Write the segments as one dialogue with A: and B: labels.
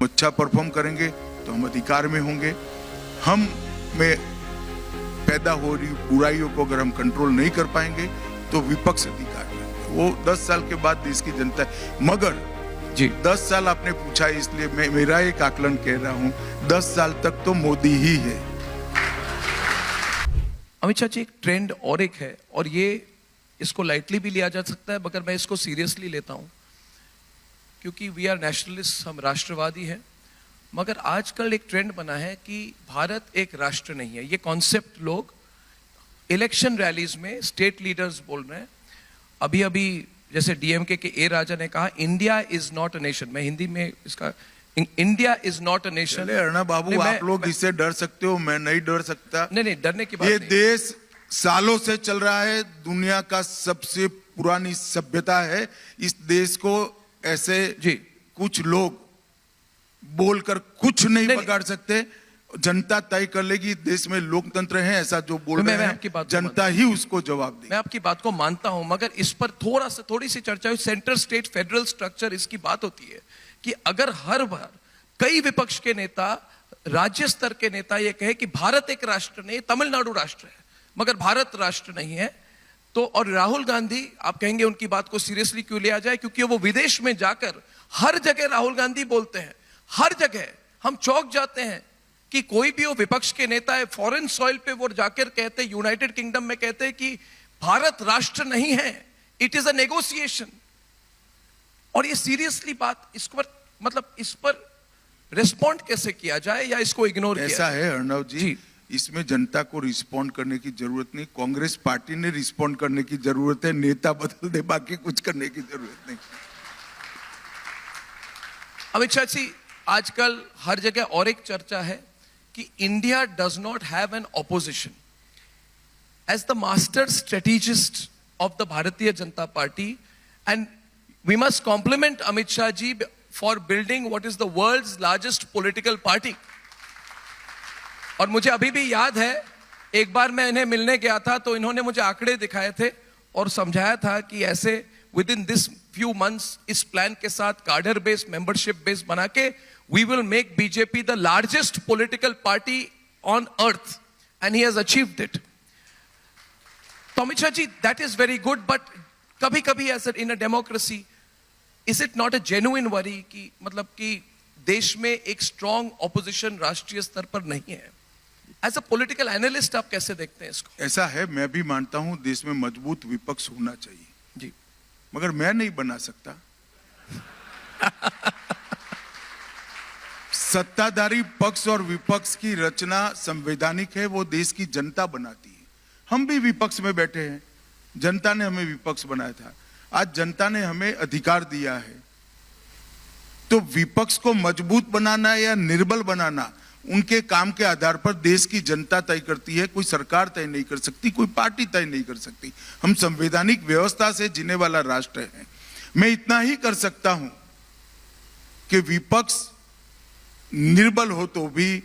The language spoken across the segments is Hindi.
A: अच्छा परफॉर्म करेंगे तो हम अधिकार में होंगे। हम में पैदा हो रही बुराइयों को अगर हम कंट्रोल नहीं कर पाएंगे तो विपक्ष अधिकार में होंगे। वो 10 साल के बाद देश की जनता है। मगर
B: जी
A: 10 साल आपने पूछा, इसलिए मैं मेरा एक आकलन कह रहा हूं, 10 साल तक तो मोदी ही है।
B: अमित शाह जी, एक ट्रेंड और एक है, और ये इसको लाइटली भी लिया जा सकता है मगर मैं इसको सीरियसली लेता हूं क्योंकि वी आर नेशनलिस्ट, हम राष्ट्रवादी हैं। मगर आजकल एक ट्रेंड बना है कि भारत एक राष्ट्र नहीं है। ये कॉन्सेप्ट लोग इलेक्शन रैलीज में स्टेट लीडर्स बोल रहे हैं। अभी अभी जैसे डीएमके के ए राजा ने कहा, India is not a nation. मैं हिंदी में इसका, India is not a nation.
A: Arnab बाबू, आप लोग इससे डर सकते हो, मैं नहीं डर सकता।
B: नहीं, डरने की बात
A: ये
B: नहीं।
A: देश सालों से चल रहा है, दुनिया का सबसे पुरानी सभ्यता है। इस देश को ऐसे
B: जी
A: कुछ लोग बोलकर कुछ नहीं बिगाड़ सकते। जनता तय कर लेगी। देश में लोकतंत्र है, ऐसा जो बोल रहे हैं जनता ही उसको जवाब देगी।
B: मैं आपकी बात को मानता हूं, मगर इस पर थोड़ी सी चर्चा हुई। सेंटर स्टेट फेडरल स्ट्रक्चर, इसकी बात होती है कि अगर हर बार कई विपक्ष के नेता, राज्य स्तर के नेता ये कहे कि भारत एक राष्ट्र नहीं, तमिलनाडु राष्ट्र है मगर भारत राष्ट्र नहीं है, तो और राहुल गांधी, आप कहेंगे उनकी बात को सीरियसली क्यों लिया जाए? क्योंकि वो विदेश में जाकर हर जगह राहुल गांधी बोलते हैं। हर जगह हम चौंक जाते हैं कि कोई भी वो विपक्ष के नेता है, फॉरेन सॉइल पे वो जाकर कहते हैं, यूनाइटेड किंगडम में कहते हैं कि भारत राष्ट्र नहीं है, इट इज अ नेगोशिएशन। और ये सीरियसली बात, इस पर मतलब इस पर रिस्पॉन्ड कैसे किया जाए या इसको इग्नोर किया
A: ऐसा है अर्णव जी, इसमें जनता को रिस्पॉन्ड करने की जरूरत नहीं, कांग्रेस पार्टी ने रिस्पॉन्ड करने की जरूरत है। नेता बदल दे, बाकी कुछ करने की जरूरत नहीं।
B: अमित शाह जी, आजकल हर जगह और एक चर्चा है कि India does not have an opposition. As the master strategist of the Bharatiya Janata Party, and we must compliment Amit Shah ji for building what is the world's largest political party. और मुझे अभी भी याद है, एक बार मैं इन्हें मिलने गया था तो इन्होंने मुझे आंकड़े दिखाए थे और समझाया था कि ऐसे within this few months इस प्लान के साथ कार्डर बेस, मेंबरशिप बेस बना के we will make BJP the largest political party on earth, and he has achieved it. तो Amit Shah ji, that is very good, but कभी कभी as in a democracy is it not a genuine worry कि मतलब कि देश में एक स्ट्रॉन्ग ऑपोजिशन राष्ट्रीय स्तर पर नहीं है? एज अ पॉलिटिकल एनालिस्ट आप कैसे देखते हैं इसको?
A: ऐसा है, मैं भी मानता हूं देश में मजबूत विपक्ष होना चाहिए
B: जी,
A: मगर मैं नहीं बना सकता। सत्ताधारी पक्ष और विपक्ष की रचना संवैधानिक है, वो देश की जनता बनाती है। हम भी विपक्ष में बैठे हैं, जनता ने हमें विपक्ष बनाया था, आज जनता ने हमें अधिकार दिया है। तो विपक्ष को मजबूत बनाना या निर्बल बनाना उनके काम के आधार पर देश की जनता तय करती है। कोई सरकार तय नहीं कर सकती, कोई पार्टी तय नहीं कर सकती। हम संवैधानिक व्यवस्था से जीने वाला राष्ट्र है। मैं इतना ही कर सकता हूं कि विपक्ष निर्बल हो तो भी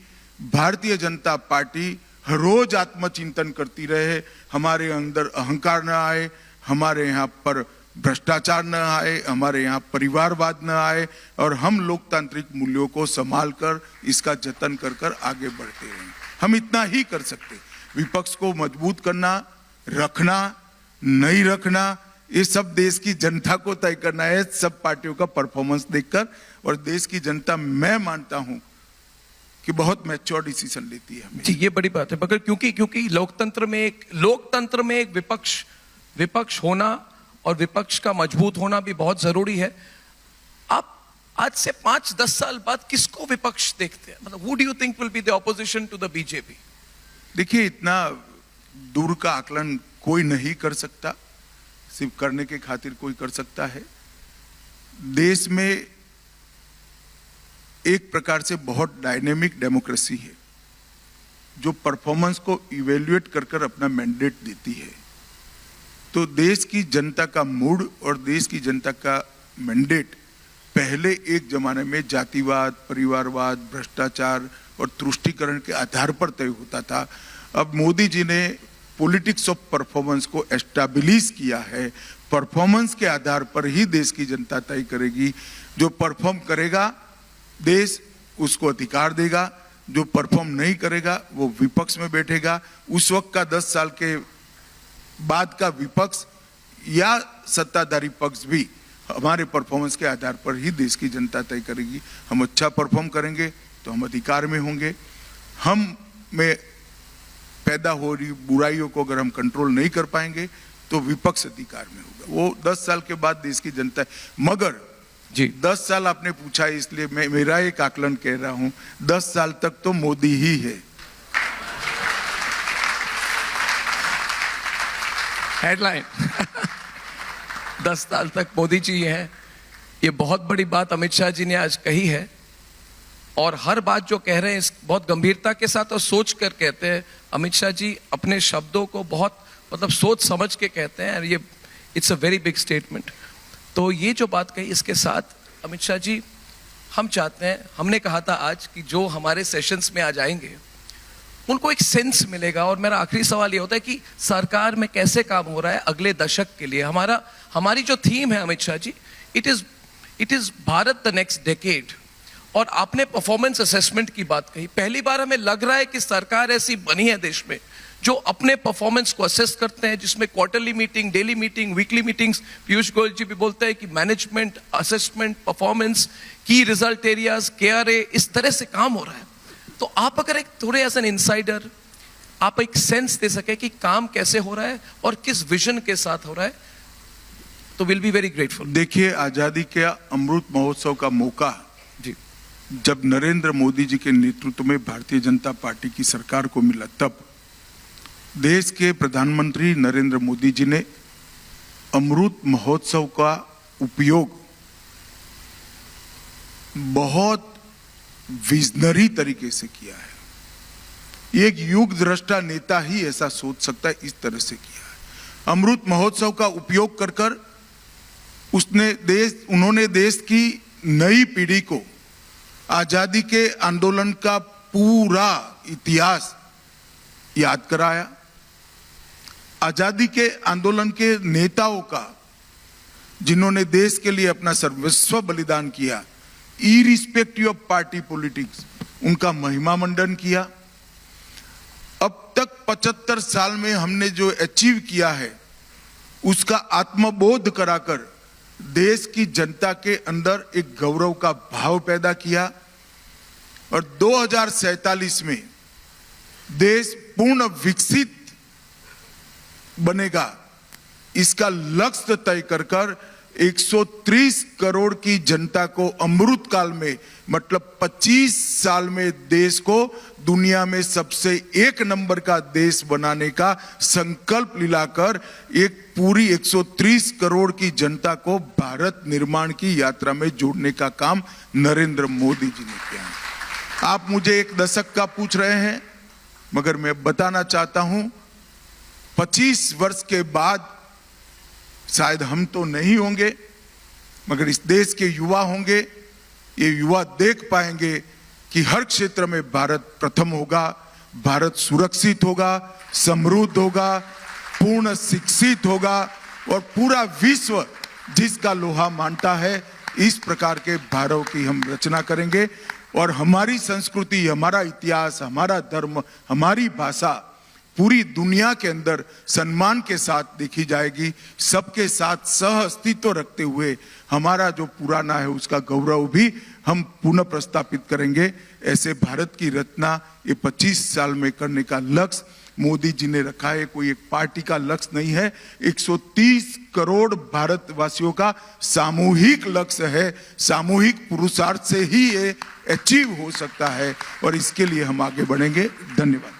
A: भारतीय जनता पार्टी हर रोज आत्मचिंतन करती रहे, हमारे अंदर अहंकार न आए, हमारे यहां पर भ्रष्टाचार न आए, हमारे यहाँ परिवारवाद न आए, और हम लोकतांत्रिक मूल्यों को संभाल कर इसका जतन कर कर आगे बढ़ते रहें। हम इतना ही कर सकते। विपक्ष को मजबूत करना, रखना, नहीं रखना, ये सब देश की जनता को तय करना है, सब पार्टियों का परफॉर्मेंस देखकर। और देश की जनता, मैं मानता हूं कि बहुत मैच्योर डिसीजन लेती है।
B: जी, ये बड़ी बात है, मगर क्योंकि लोकतंत्र में एक विपक्ष होना और विपक्ष का मजबूत होना भी बहुत जरूरी है। आप आज से 5-10 साल बाद किसको विपक्ष देखते हैं? मतलब who do you think will be the opposition to the BJP?
A: देखिए, इतना दूर का आकलन कोई नहीं कर सकता, सिर्फ करने के खातिर कोई कर सकता है। देश में एक प्रकार से बहुत डायनेमिक डेमोक्रेसी है जो परफॉर्मेंस को इवेल्युएट कर कर अपना मैंडेट देती है। तो देश की जनता का मूड और देश की जनता का मैंडेट पहले एक जमाने में जातिवाद, परिवारवाद, भ्रष्टाचार और तुष्टीकरण के आधार पर तय होता था। अब मोदी जी ने पॉलिटिक्स ऑफ परफॉर्मेंस को एस्टैब्लिश किया है। परफॉर्मेंस के आधार पर ही देश की जनता तय करेगी। जो परफॉर्म करेगा देश उसको अधिकार देगा, जो परफॉर्म नहीं करेगा वो विपक्ष में बैठेगा। उस वक्त का 10 साल के बाद का विपक्ष या सत्ताधारी पक्ष भी हमारे परफॉर्मेंस के आधार पर ही देश की जनता तय करेगी। हम अच्छा परफॉर्म करेंगे तो हम अधिकार में होंगे। हम में पैदा हो रही बुराइयों को अगर हम कंट्रोल नहीं कर पाएंगे तो विपक्ष अधिकार में होगा। वो 10 साल के बाद देश की जनता, मगर
B: जी
A: 10 साल आपने पूछा है इसलिए मैं मेरा एक आकलन कह रहा हूं, 10 साल तक तो मोदी ही है।
B: हेडलाइन 10 साल तक मोदी जी हैं। ये बहुत बड़ी बात अमित शाह जी ने आज कही है और हर बात जो कह रहे हैं इस बहुत गंभीरता के साथ और सोच कर कहते हैं। अमित शाह जी अपने शब्दों को बहुत मतलब सोच समझ के कहते हैं और ये it's a very big statement. तो ये जो बात कही इसके साथ अमित शाह जी हम चाहते हैं, हमने कहा था आज कि जो हमारे सेशंस में आ जाएंगे उनको एक सेंस मिलेगा। और मेरा आखिरी सवाल ये होता है कि सरकार में कैसे काम हो रहा है अगले दशक के लिए। हमारी जो थीम है Amit Shah ji, it is Bharat the next decade. और आपने परफॉर्मेंस असेसमेंट की बात कही। पहली बार हमें लग रहा है कि सरकार ऐसी बनी है देश में जो अपने परफॉर्मेंस को असेस करते हैं, जिसमें quarterly meeting, daily meeting, weekly meetings, Piyush Goyal ji भी बोलते हैं कि मैनेजमेंट, असेसमेंट, परफॉर्मेंस, की रिजल्ट एरियाज, KRA, इस तरह से काम हो रहा है। तो आप अगर एक थोड़े एज एन इनसाइडर आप एक सेंस दे सके कि काम कैसे हो रहा है और किस विजन के साथ हो रहा है, तो विल बी वेरी ग्रेटफुल।
A: देखिए, आजादी के अमृत महोत्सव का मौका
B: जी
A: जब नरेंद्र मोदी जी के नेतृत्व में भारतीय जनता पार्टी की सरकार को मिला, तब देश के प्रधानमंत्री नरेंद्र मोदी जी ने अमृत महोत्सव का उपयोग बहुत विजनरी तरीके से किया है। एक युग दृष्टा नेता ही ऐसा सोच सकता है, इस तरह से किया है। अमृत महोत्सव का उपयोग कर कर उन्होंने देश की नई पीढ़ी को आजादी के आंदोलन का पूरा इतिहास याद कराया। आजादी के आंदोलन के नेताओं का, जिन्होंने देश के लिए अपना सर्वस्व बलिदान किया, इरिस्पेक्टिव ऑफ पार्टी पॉलिटिक्स, उनका महिमा मंडन किया। अब तक 75 साल में हमने जो अचीव किया है उसका आत्मबोध कराकर देश की जनता के अंदर एक गौरव का भाव पैदा किया। और 2047 में देश पूर्ण विकसित बनेगा, इसका लक्ष्य तय कर कर 130 करोड़ की जनता को अमृत काल में, मतलब 25 साल में देश को दुनिया में सबसे 1 नंबर का देश बनाने का संकल्प लिलाकर एक पूरी 130 करोड़ की जनता को भारत निर्माण की यात्रा में जोड़ने का काम नरेंद्र मोदी जी ने किया है। आप मुझे 1 दशक का पूछ रहे हैं, मगर मैं बताना चाहता हूं 25 वर्ष के बाद शायद हम तो नहीं होंगे, मगर इस देश के युवा होंगे। ये युवा देख पाएंगे कि हर क्षेत्र में भारत प्रथम होगा, भारत सुरक्षित होगा, समृद्ध होगा, पूर्ण शिक्षित होगा और पूरा विश्व जिसका लोहा मानता है, इस प्रकार के भारत की हम रचना करेंगे। और हमारी संस्कृति, हमारा इतिहास, हमारा धर्म, हमारी भाषा पूरी दुनिया के अंदर सम्मान के साथ देखी जाएगी। सबके साथ सह अस्तित्व रखते हुए हमारा जो पुराना है उसका गौरव भी हम पुनः प्रस्तापित करेंगे। ऐसे भारत की रचना ये 25 साल में करने का लक्ष्य मोदी जी ने रखा है। कोई एक पार्टी का लक्ष्य नहीं है, 130 करोड़ भारतवासियों का सामूहिक लक्ष्य है। सामूहिक पुरुषार्थ से ही ये अचीव हो सकता है और इसके लिए हम आगे बढ़ेंगे। धन्यवाद।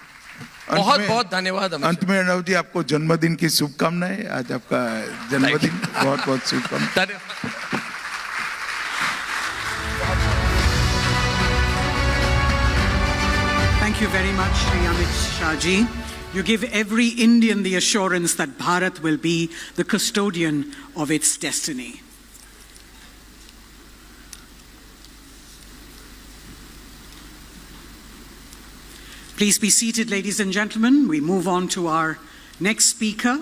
B: बहुत बहुत धन्यवाद।
A: अंत में अर्णव जी, आपको जन्मदिन की शुभकामनाएं। आज आपका जन्मदिन, बहुत बहुत शुभकामनाएं।
C: Thank you very much, Shri Amit Shah ji. You give every Indian the assurance that Bharat will be the custodian of its destiny. Please be seated, ladies and gentlemen. We move on to our next speaker.